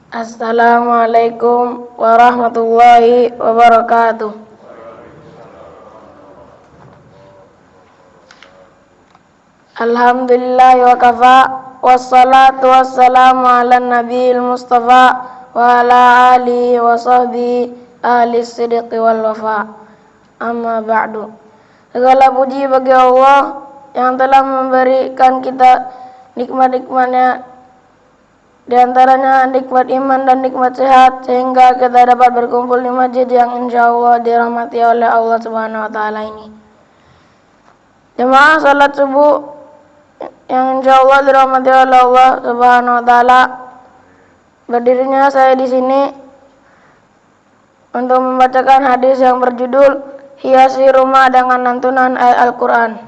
Assalamualaikum warahmatullahi wabarakatuh. Alhamdulillah wa kafa, wassalatu wassalamu ala nabiyil mustafa wa ala alihi wa sahbihi ahli sidqi wal wafa. Amma ba'du. Segala puji bagi Allah yang telah memberikan kita nikmat-nikmatnya, di antaranya nikmat iman dan nikmat sehat, sehingga kita dapat berkumpul di masjid yang insya Allah dirahmati oleh Allah Subhanahu wa Ta'ala ini. Jemaah salat subuh yang insya Allah dirahmati oleh Allah Subhanahu wa Ta'ala, berdirinya saya di sini untuk membacakan hadis yang berjudul Hiasi Rumah dengan Lantunan Ayat Al-Quran.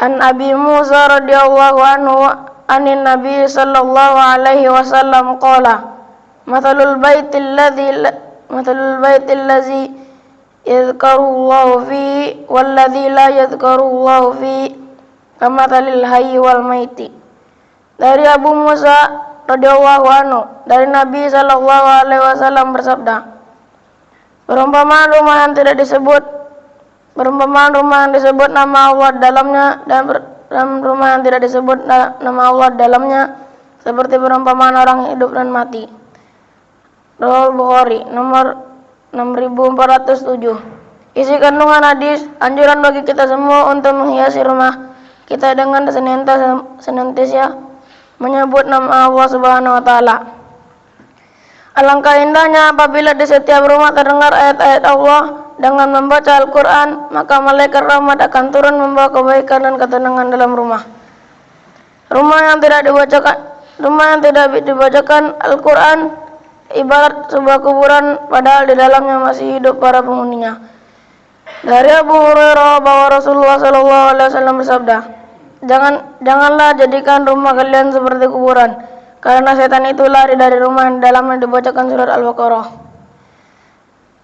An Abi Musa radhiyallahu anhu anin Nabi sallallahu alaihi wasallam qala mathalul baitil ladzi yadhkurullahu fihi wal ladzi la yadhkurullahu fihi kamathalil hayyi wal maiti. Dari Abu Musa radhiyallahu anhu, dari Nabi sallallahu alaihi wasallam bersabda, perumpamaan rumah yang disebut nama Allah dalamnya dan rumah yang tidak disebut nama Allah dalamnya seperti perumpamaan orang hidup dan mati. Riwayat Bukhari nomor 6407. Isi kandungan hadis anjuran bagi kita semua untuk menghiasi rumah kita dengan senantiasa menyebut nama Allah Subhanahu wa Ta'ala. Alangkah indahnya apabila di setiap rumah terdengar ayat-ayat Allah. Dengan membaca Al-Quran, maka malaikat rahmat akan turun membawa kebaikan dan ketenangan dalam rumah. Rumah yang tidak dibacakan Al-Quran ibarat sebuah kuburan, padahal di dalamnya masih hidup para penghuninya. Dari Abu Hurairah bahwa Rasulullah SAW bersabda, janganlah jadikan rumah kalian seperti kuburan, karena setan itu lari dari rumah yang dalamnya dibacakan surat Al-Baqarah.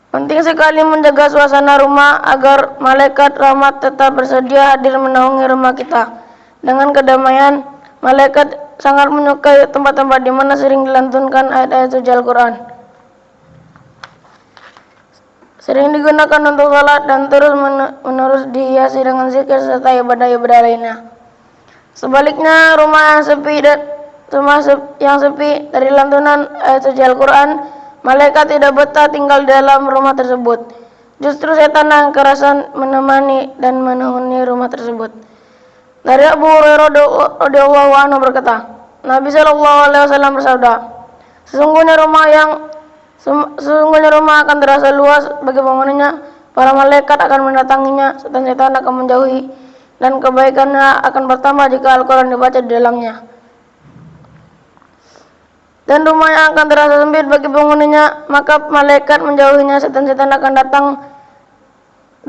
Penting sekali menjaga suasana rumah agar malaikat rahmat tetap bersedia hadir menaungi rumah kita. Dengan kedamaian, malaikat sangat menyukai tempat-tempat di mana sering dilantunkan ayat-ayat suci Al-Quran. Sering digunakan untuk salat dan terus-menerus dihiasi dengan zikir serta ibadah-ibadah lainnya. Sebaliknya, rumah yang sepi dari lantunan ayat suci Al-Quran, malaikat tidak betah tinggal di dalam rumah tersebut. Justru setan yang kerasan menemani dan menghuni rumah tersebut. Dari Abu Hurairah radhiyallahu anhu berkata, Nabi sallallahu alaihi wasallam bersabda, sesungguhnya rumah akan terasa luas bagi penghuninya. Para malaikat akan mendatanginya, setan-setan akan menjauhi, dan kebaikannya akan bertambah jika Al-Quran dibaca di dalamnya. Dan rumah yang akan terasa sempit bagi penghuninya, maka malaikat menjauhinya, setan-setan akan datang,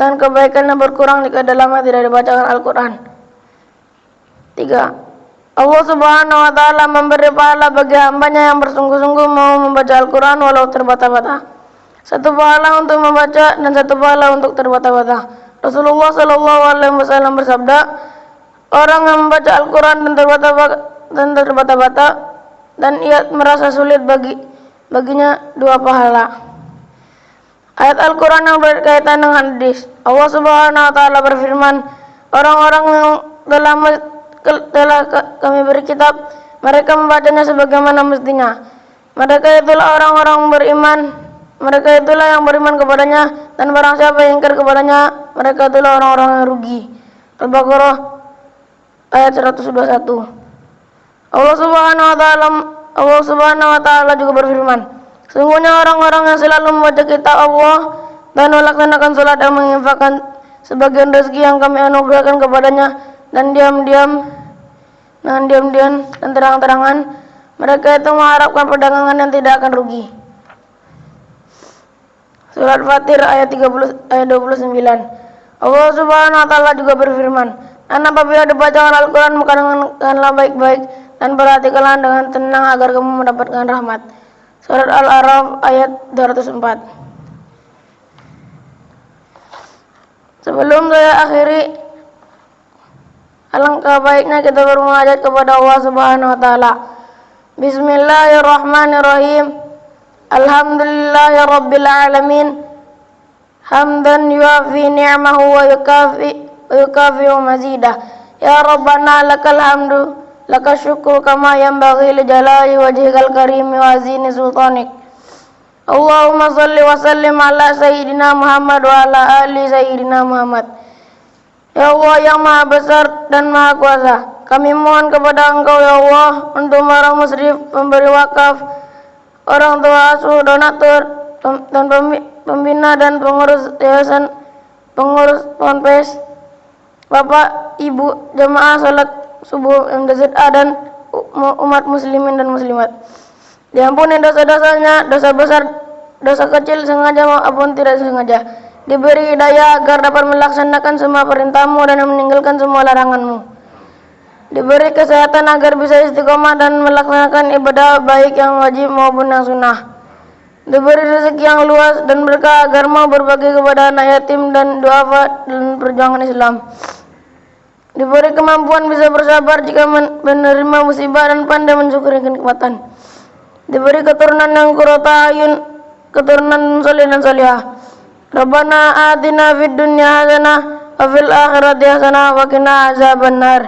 dan kebaikannya berkurang jika dalamnya tidak dibacakan Al-Quran. 3. Allah Subhanahu wa Ta'ala memberi pahala bagi hambanya yang bersungguh-sungguh mau membaca Al-Quran walau terbata-bata. Satu pahala untuk membaca dan satu pahala untuk terbata-bata. Rasulullah sallallahu alaihi wasallam bersabda, orang yang membaca Al-Quran dan terbata-bata dan ia merasa sulit baginya dua pahala. Ayat Al-Quran yang berkaitan dengan hadis. Allah Subhanahu wa Ta'ala berfirman, orang-orang yang telah kami beri kitab, mereka membacanya sebagaimana mestinya. Mereka itulah orang-orang beriman, mereka itulah yang beriman kepadanya, dan barang siapa yang ingkar kepadanya, mereka itulah orang-orang yang rugi. Al-Baqarah ayat 121. Allah Subhanahu wa Ta'ala juga berfirman, sesungguhnya orang-orang yang selalu membaca kitab Allah dan melaksanakan salat dan menginfakkan sebagian rezeki yang kami anugerahkan kepadanya dan diam-diam dan terang-terangan, mereka itu mengharapkan perdagangan yang tidak akan rugi. Surat Fatir ayat 29. Allah Subhanahu wa Ta'ala juga berfirman, dan apabila dibacakan Al-Quran maka dengarkanlah baik-baik dan perhatikanlah dengan tenang agar kamu mendapatkan rahmat. Surat Al-A'raf ayat 204. Sebelum saya akhiri, alangkah baiknya kita bermunajat kepada Allah Subhanahu wa Ta'ala Bismillahirrahmanirrahim. Alhamdulillahi rabbil alamin. Hamdan yuafi ni'mahu wa yukafi mazidah. Ya Rabbana lakal hamdu, lakal syukru kama yanbaghi li jalali wajhikal karimi wa azini sultanik. Allahumma salli wa sallim ala sayyidina Muhammad wa ala ali sayyidina Muhammad. Ya Allah yang maha besar dan maha kuasa, kami mohon kepada Engkau ya Allah untuk para musyrif, pemberi wakaf, orang tua asuh, donatur, dan pembina dan pengurus yayasan, pengurus ponpes, Bapak, Ibu, jamaah salat subuh MDZA dan umat muslimin dan muslimat. Diampuni dosa-dosanya, dosa besar, dosa kecil sengaja maupun tidak sengaja. Diberi hidayah agar dapat melaksanakan semua perintah-Mu dan meninggalkan semua larangan-Mu. Diberi kesehatan agar bisa istiqomah dan melaksanakan ibadah baik yang wajib maupun yang sunnah. Diberi rezeki yang luas dan berkah agar mau berbagi kepada anak yatim dan duafa dan perjuangan Islam. Diberi kemampuan bisa bersabar jika menerima musibah dan pandai mensyukuri kenikmatan. Diberi keturunan yang qurrata ayun, keturunan salih dan salihah. Rabbana atina fid dunya hasanah wa fil akhirati hasanah wa qina azabannar.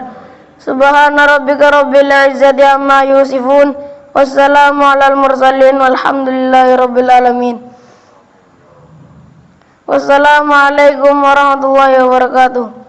Subhana rabbika rabbil izzati amma yasifun. Wassalamu alal mursalin walhamdulillahi rabbil alamin. Wassalamualaikum warahmatullahi wabarakatuh.